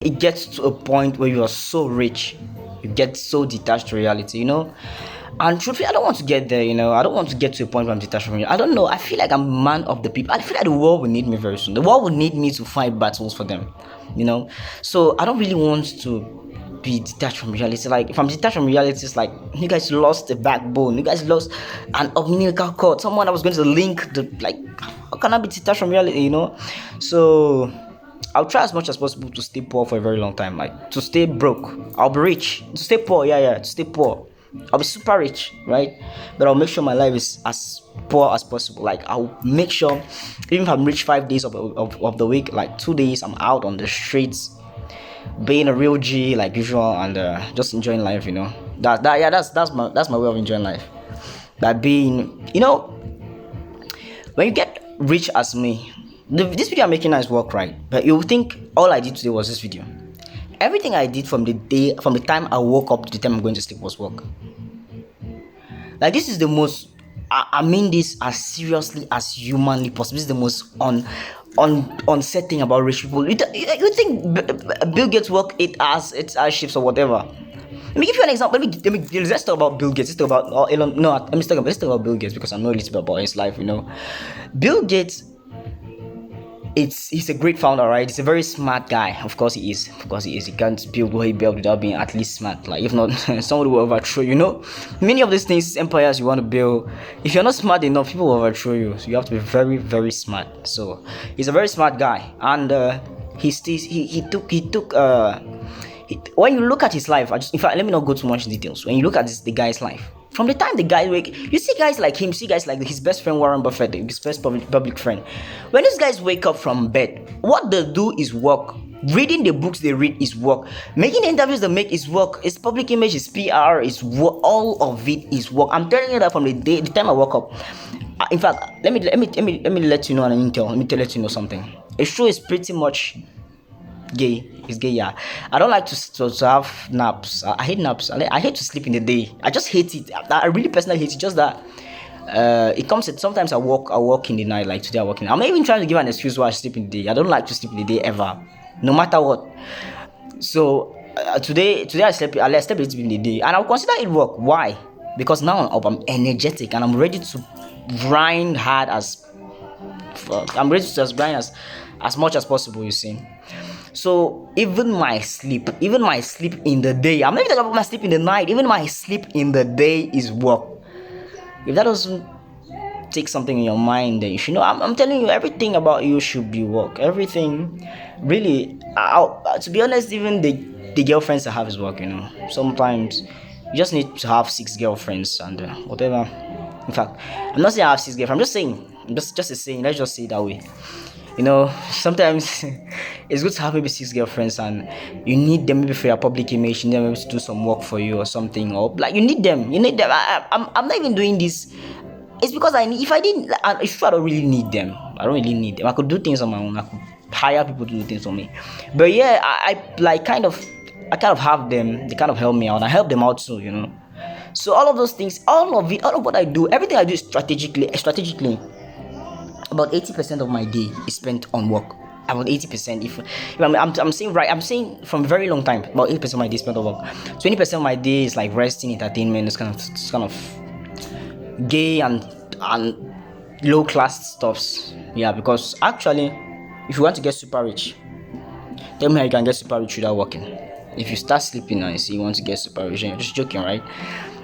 it gets to a point where you are so rich, you get so detached to reality, And truthfully, I don't want to get there, I don't want to get to a point where I'm detached from reality. I don't know. I feel like I'm a man of the people. I feel like the world will need me very soon. The world will need me to fight battles for them, So I don't really want to be detached from reality. Like, if I'm detached from reality, it's like you guys lost a backbone. You guys lost an umbilical cord. Someone that was going to link the, like, how can I be detached from reality? So I'll try as much as possible to stay poor for a very long time. Like, to stay broke. I'll be rich. To stay poor, yeah, to stay poor. I'll be super rich, right? But I'll make sure my life is as poor as possible. Like, I'll make sure, even if I'm rich 5 days of the week, like 2 days, I'm out on the streets, being a real G like usual, and just enjoying life. That's my way of enjoying life. That being, when you get rich as me, this video I'm making now is work, right? But you think all I did today was this video. Everything I did from the time I woke up to the time I'm going to sleep was work. Like, this is the most, I mean this as seriously as humanly possible. This is the most unsaid thing about rich people. You think Bill Gates work 8 hours shifts or whatever? Let me give you an example. Let's talk about Bill Gates. Let's talk about Elon. No, let's talk about Bill Gates, because I know a little bit about his life. Bill Gates, he's a great founder, right? He's a very smart guy. Of course he is. He can't build what he built without being at least smart. Like, if not, somebody will overthrow you. Many of these things, empires you want to build, if you're not smart enough, people will overthrow you. So you have to be very, very smart. So he's a very smart guy, and when you look at his life, in fact, let me not go too much in details. When you look at the guy's life, from the time the guy you see guys like him, see guys like his best friend Warren Buffett, his best public friend. When these guys wake up from bed, what they do is work. Reading the books they read is work. Making the interviews they make is work. It's public image, it's PR, is work. All of it is work. I'm telling you that from the time I woke up. In fact, let me let you know an intel. Let me let you know something. A show is pretty much gay. It's gay, yeah. I don't like to have naps. I hate naps. I hate to sleep in the day. I just hate it. I really personally hate it. Just that it comes at sometimes I walk in the night. Like today I walk in. I'm even trying to give an excuse why I sleep in the day. I don't like to sleep in the day ever, no matter what. So today I slept a little bit in the day, and I'll consider it work. Why? Because now I'm energetic and I'm ready to grind hard as I'm ready to just grind as much as possible. You see. So even my sleep in the day, I'm not even talking about my sleep in the night, even my sleep in the day is work. If that doesn't take something in your mind, then you should know. I'm telling you, everything about you should be work. Everything, really. To be honest, even the girlfriends I have is work. Sometimes you just need to have 6 girlfriends and whatever. In fact, I'm not saying I have 6 girlfriends. I'm just saying, just a saying. Let's just say it that way. Sometimes it's good to have maybe 6 girlfriends, and you need them maybe for your public image. You need them maybe to do some work for you or something, or like you need them. I'm not even doing this. It's because if I didn't, it's true, I don't really need them. I could do things on my own. I could hire people to do things for me. But yeah, I kind of have them. They kind of help me out. I help them out too. So all of those things, all of what I do, everything I do is strategically. About 80% of my day is spent on work. About 80%. If I'm saying right, I'm saying from a very long time. About 80% of my day is spent on work. 20% of my day is like resting, entertainment. It's kind of gay and low class stuffs. Yeah, because actually, if you want to get super rich, tell me how you can get super rich without working. If you start sleeping and you say you want to get super rich, you're just joking, right?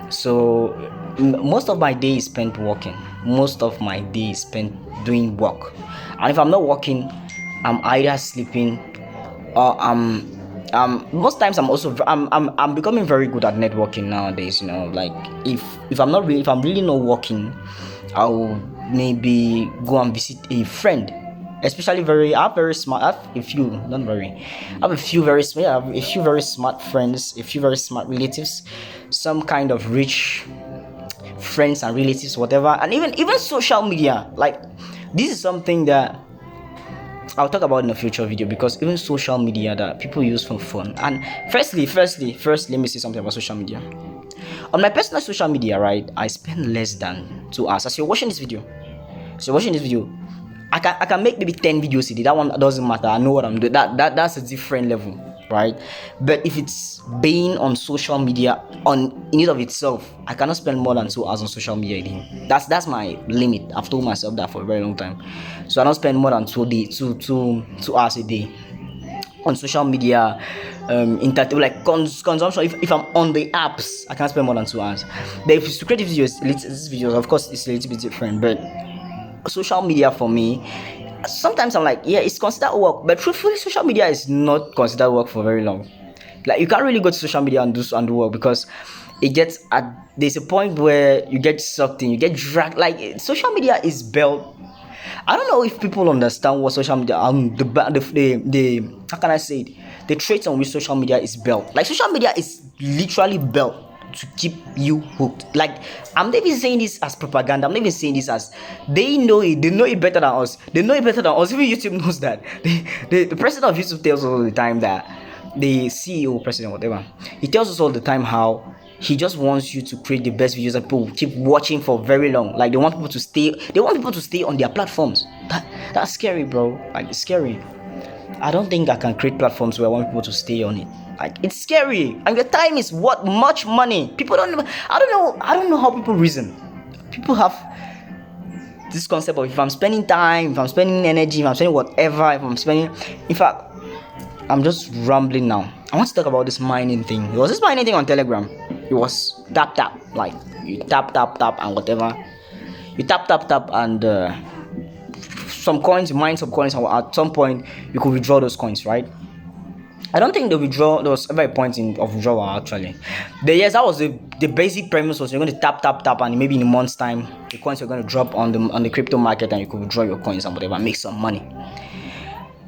So most of my day is spent working. Most of my day is spent doing work. And if I'm not working, I'm either sleeping or most times I'm becoming very good at networking nowadays. Like if I'm really not working, I'll maybe go and visit a friend. Especially I have very smart. I have a few, not very. I have a few very smart. I have a few very smart friends, a few very smart relatives, some kind of rich friends and relatives, whatever, and even social media. Like, this is something that I'll talk about in a future video, because even social media that people use for fun. And firstly, let me say something about social media. On my personal social media, right, I spend less than 2 hours. As you're watching this video, I can make maybe 10 videos a day. That one doesn't matter. I know what I'm doing. That's a different level. right? But if it's being on social media on in it of itself, I cannot spend more than 2 hours on social media a day. That's my limit. I've told myself that for a very long time. So I don't spend more than 2 hours a day on social media. Like consumption. If I'm on the apps, I can't spend more than 2 hours. But if it's to create these videos, of course, it's a little bit different. But social media for me, sometimes I'm like, yeah, it's considered work, but truthfully, social media is not considered work for very long. Like, you can't really go to social media and do work, because it gets at there's a point where you get sucked in, you get dragged. Like, social media is built. I don't know if people understand what social media the how can I say it, the traits on which social media is built. Like, social media is literally built to keep you hooked. Like, I'm not even saying this as propaganda. I'm not even saying this as they know it. They know it better than us. They know it better than us. Even YouTube knows that. The president of YouTube tells us all the time that the CEO, president, whatever, he tells us all the time how he just wants you to create the best videos that people will keep watching for very long. Like, they want people to stay. They want people to stay on their platforms. That's scary, bro. Like, it's scary. I don't think I can create platforms where I want people to stay on it. Like, it's scary, and your time is worth much money. People don't know. I don't know how people reason. People have this concept of, if I'm spending time, if I'm spending energy, if I'm spending whatever, if I'm spending. In fact, I'm just rambling now. I want to talk about this mining thing. It was this mining thing on Telegram. It was tap, like, you tap, and whatever. You tap, and some coins, you mine some coins, and at some point you could withdraw those coins, right? I don't think there was ever a point of withdrawal, actually. But yes, that was the basic premise. Was you're going to tap, and maybe in a month's time the coins are going to drop on the crypto market, and you could withdraw your coins and whatever, make some money.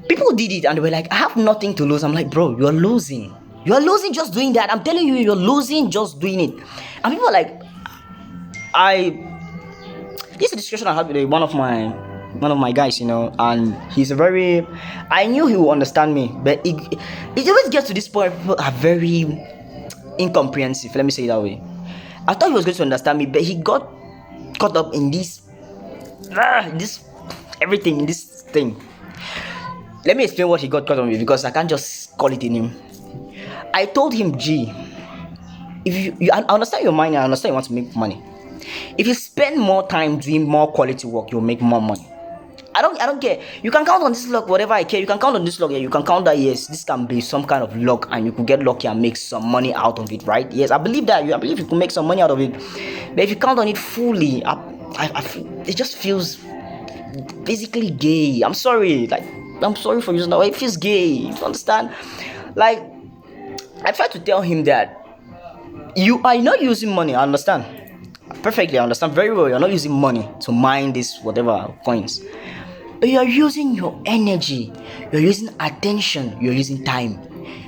People did it and they were like, I have nothing to lose. I'm like, bro, you're losing just doing that. I'm telling you, you're losing just doing it. And people are like, this is a discussion I had with one of my guys, and he's I knew he would understand me, but it always gets to this point. People are very incomprehensive, let me say it that way. I thought he was going to understand me, but he got caught up in this everything in this thing. Let me explain what he got caught up with, because I can't just call it in him. I told him, G, if you I understand your mind, I understand you want to make money. If you spend more time doing more quality work, you'll make more money. I don't care. You can count on this luck, whatever I care. You can count on this luck, yeah. You can count that, yes, this can be some kind of luck, and you could get lucky and make some money out of it, right? Yes, I believe that. I believe you can make some money out of it. But if you count on it fully, it just feels basically gay. I'm sorry. Like, I'm sorry for using that word. It feels gay. You understand? Like, I tried to tell him that you are not using money. I understand. Perfectly, I understand very well. You're not using money to mine this whatever coins. But you're using your energy, you're using attention, you're using time.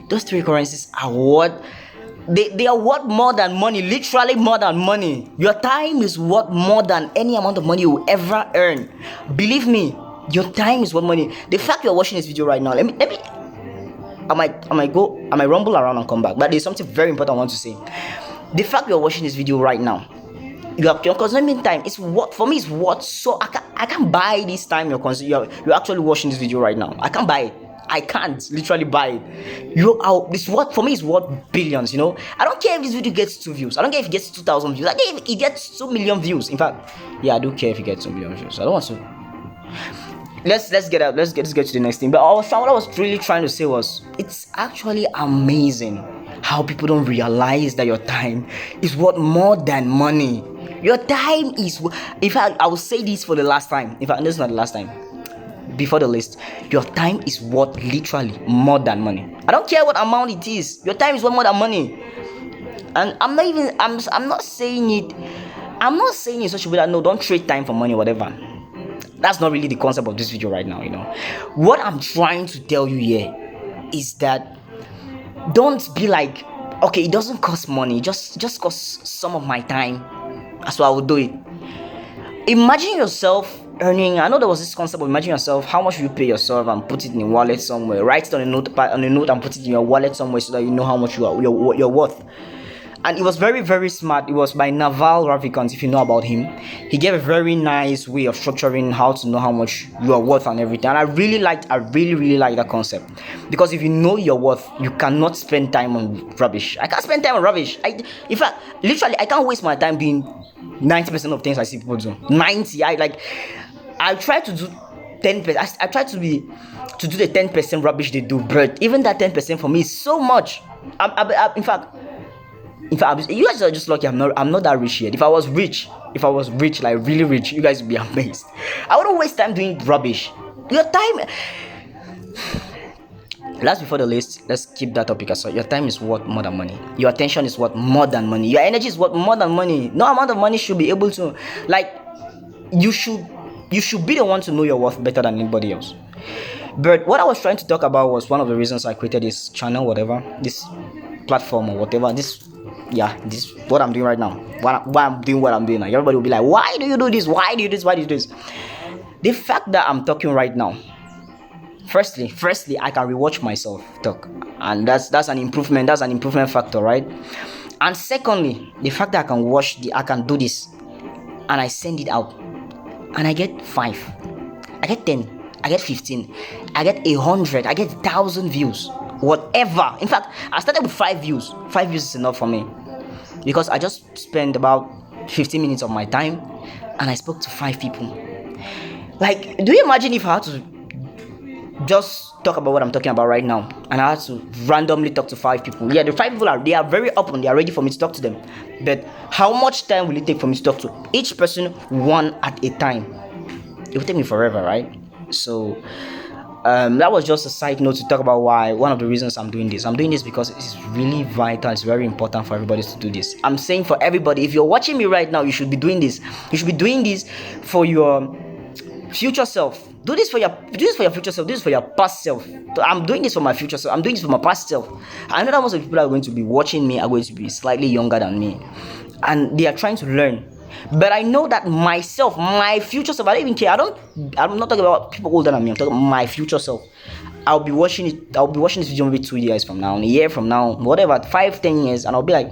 Those three currencies are what they are worth more than money, literally more than money. Your time is worth more than any amount of money you will ever earn. Believe me, your time is worth money. The fact you're watching this video right now, let me I might rumble around and come back, but there's something very important I want to say. The fact you're watching this video right now, you're consuming time. It's what for me is what. So I can't buy this time you're actually watching this video right now. I can't buy it. I can't literally buy it. This what for me is worth billions. I don't care if this video gets 2 views. I don't care if it gets 2,000 views. I care if it gets 2 million views. In fact, yeah, I do care if it gets 2 million views. I don't want to. Let's get out. Let's get to the next thing. But what I was really trying to say was, it's actually amazing how people don't realize that your time is worth more than money. Your time is. In fact, I will say this for the last time. In fact, this is not the last time. Before the list, your time is worth literally more than money. I don't care what amount it is. Your time is worth more than money. And I'm not saying it. I'm not saying it in such a way that, no, don't trade time for money or whatever. That's not really the concept of this video right now. What I'm trying to tell you here is that don't be like, okay, it doesn't cost money, just cost some of my time, so I will do it. Imagine yourself earning. I know there was this concept of, imagine yourself, how much you pay yourself and put it in a wallet somewhere. Write it on a note and put it in your wallet somewhere, so that you know how much you're worth. and it was very very smart. It was by Naval Ravikant, if you know about him. He gave a very nice way of structuring how to know how much you are worth and everything, and I really liked that concept, because if you know your worth, you cannot spend time on rubbish. I can't spend time on rubbish. In fact, literally, I can't waste my time doing 90% of things I see people do. 90. I try to do 10%. I try to do the 10% rubbish they do, but even that 10% for me is so much. In fact, you guys are just lucky. I'm not that rich yet. If I was rich, like really rich, you guys would be amazed. I wouldn't waste time doing rubbish. Your time. Last before the list, let's keep that topic aside. Your time is worth more than money. Your attention is worth more than money. Your energy is worth more than money. No amount of money should be able to, like, you should be the one to know your worth better than anybody else. But what I was trying to talk about was one of the reasons I created this channel, whatever, this platform or whatever. This what I'm doing right now. Why I'm doing what I'm doing. Like, everybody will be like, why do you do this? Why do you do this? Why do you do this? The fact that I'm talking right now, firstly, I can rewatch myself talk, and that's an improvement. That's an improvement factor, right? And secondly, the fact that I can do this, and I send it out, and I get 5, I get 10, I get 15, I get 100, I get 1,000 views, whatever. In fact, I started with 5 views. 5 views is enough for me, because I just spent about 15 minutes of my time, and I spoke to 5 people. Like, do you imagine if I had to just talk about what I'm talking about right now, and I had to randomly talk to 5 people? Yeah, the 5 people they are very open, they are ready for me to talk to them, but how much time will it take for me to talk to each person one at a time? It will take me forever, right? So that was just a side note to talk about why one of the reasons I'm doing this. I'm doing this because it's really vital. It's very important for everybody to do this. I'm saying for everybody, if you're watching me right now, you should be doing this. You should be doing this for your future self. Do this for your future self. Do this for your past self. I'm doing this for my future self. I'm doing this for my past self. I know that most of the people that are going to be watching me are going to be slightly younger than me, and they are trying to learn. But I know that myself, my future self, I don't even care. I'm not talking about people older than me. I'm talking about my future self. I'll be watching this video maybe 2 years from now, a year from now, whatever, 5, 10 years, and I'll be like,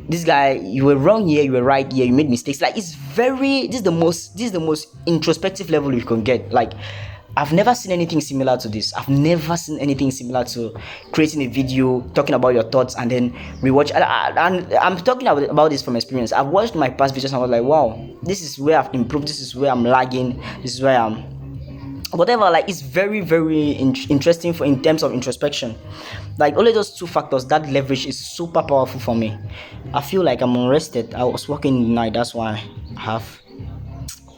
this guy, you were wrong here, you were right here, you made mistakes. Like, this is the most introspective level you can get. Like, I've never seen anything similar to this. I've never seen anything similar to creating a video, talking about your thoughts, and then rewatch. And I'm talking about this from experience. I've watched my past videos and I was like, wow, this is where I've improved. This is where I'm lagging. This is where I'm whatever. Like, it's very very interesting in terms of introspection. Like, only those 2 factors, that leverage is super powerful for me. I feel like I'm unrested. I was working the night, that's why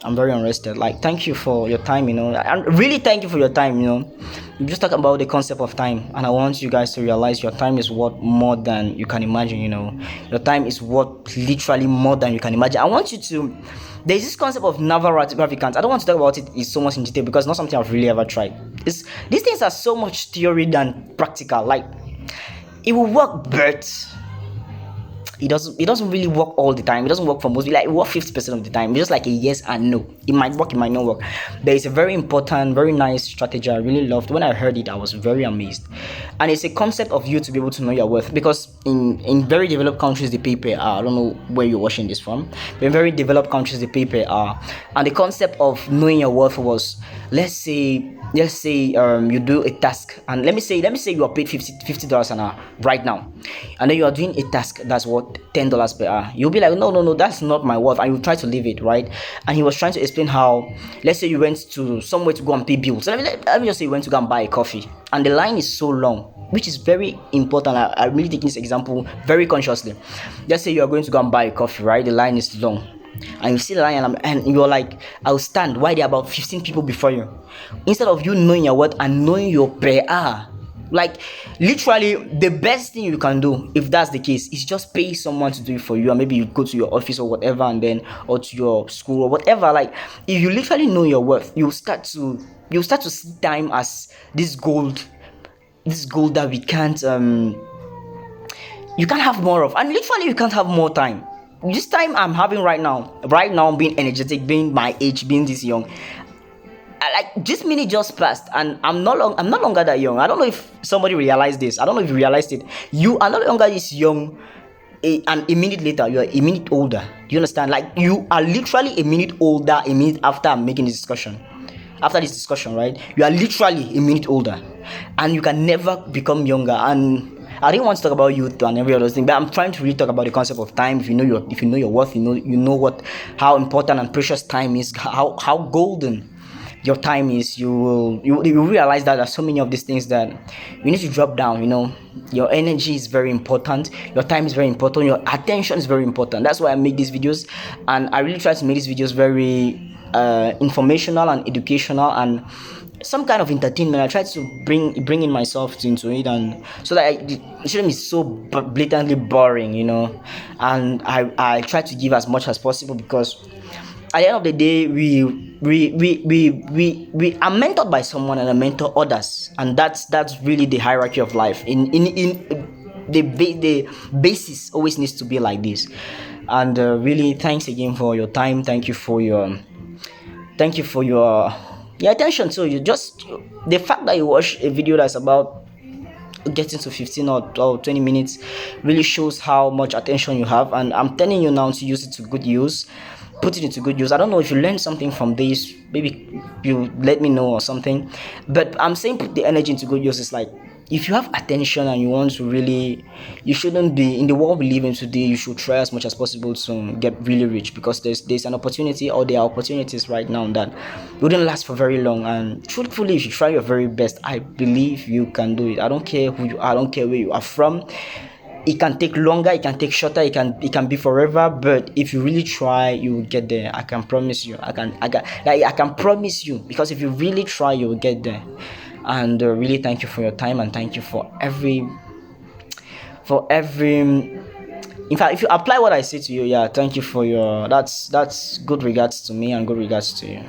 I'm very unrested. Like, thank you for your time, and really thank you for your time. We just talk about the concept of time, and I want you guys to realize your time is worth more than you can imagine. Your time is worth literally more than you can imagine. I want you to, there's this concept of naval ravikant. I don't want to talk about it so much in detail because it's not something I've really ever tried. These things are so much theory than practical. Like, it will work, but it doesn't really work all the time. It doesn't work for most. Like, it works 50% of the time. It's just like a yes and no. It might work, it might not work. There is a very important, very nice strategy I really loved. When I heard it, I was very amazed. And it's a concept of you to be able to know your worth. Because in very developed countries, they pay per hour. I don't know where you're watching this from, but in very developed countries, they pay per hour. And the concept of knowing your worth was, let's say you do a task, and let me say you are paid $50 an hour right now, and then you are doing a task that's worth $10 per hour. You'll be like, no, that's not my worth, and you try to leave it, right? And he was trying to explain how, let's say you went to somewhere to go and pay bills. So let me just say you went to go and buy a coffee, and the line is so long, which is very important. I'm really taking this example very consciously. Let's say you are going to go and buy a coffee, right? The line is long, and you see the line, and you're like, I'll stand. Why there are about 15 people before you? Instead of you knowing your worth and knowing your per hour, like, literally the best thing you can do, if that's the case, is just pay someone to do it for you. And maybe you go to your office or whatever, and then, or to your school or whatever. Like, if you literally know your worth, you start to see time as this gold that we can't you can't have more of, and literally you can't have more time. This time I'm having right now, being energetic, being my age, being this young, like, this minute just passed, and I'm no longer that young. I don't know if somebody realized this. I don't know if you realized it. You are no longer this young a minute later you are a minute older. Do you understand? Like you are literally a minute older a minute after I'm making this discussion. After this discussion, right? You are literally a minute older, and you can never become younger. And I didn't want to talk about youth and every other thing, but I'm trying to really talk about the concept of time. If you know your worth, you know what how important and precious time is, how golden your time is. You will realize that there's so many of these things that you need to drop down. Your energy is very important, your time is very important, your attention is very important. That's why I make these videos, and I really try to make these videos very informational and educational and some kind of entertainment. I try to bring in myself into it, and so that it shouldn't be so blatantly boring, and I try to give as much as possible, because at the end of the day, we are mentored by someone and I mentor others, and that's really the hierarchy of life. In the basis always needs to be like this. And really, thanks again for your time. Thank you for your attention. So you just the fact that you watch a video that's about getting to 15 or 20 minutes really shows how much attention you have, and I'm telling you now to use it to good use. Put it into good use. I don't know if you learned something from this, maybe you let me know or something, but I'm saying put the energy into good use. It's like, if you have attention and you want to really, you shouldn't be in the world we live in today. You should try as much as possible to get really rich, because there's an opportunity, or there are opportunities right now that wouldn't last for very long. And truthfully, if you try your very best, I believe you can do it. I don't care who you are, I don't care where you are from. It can take longer, it can take shorter, it can be forever, but if you really try, you will get there. I can promise you. I can promise you, because if you really try, you will get there. And really, thank you for your time, and thank you for every in fact, if you apply what I say to you, yeah, thank you for your that's good regards to me and good regards to you.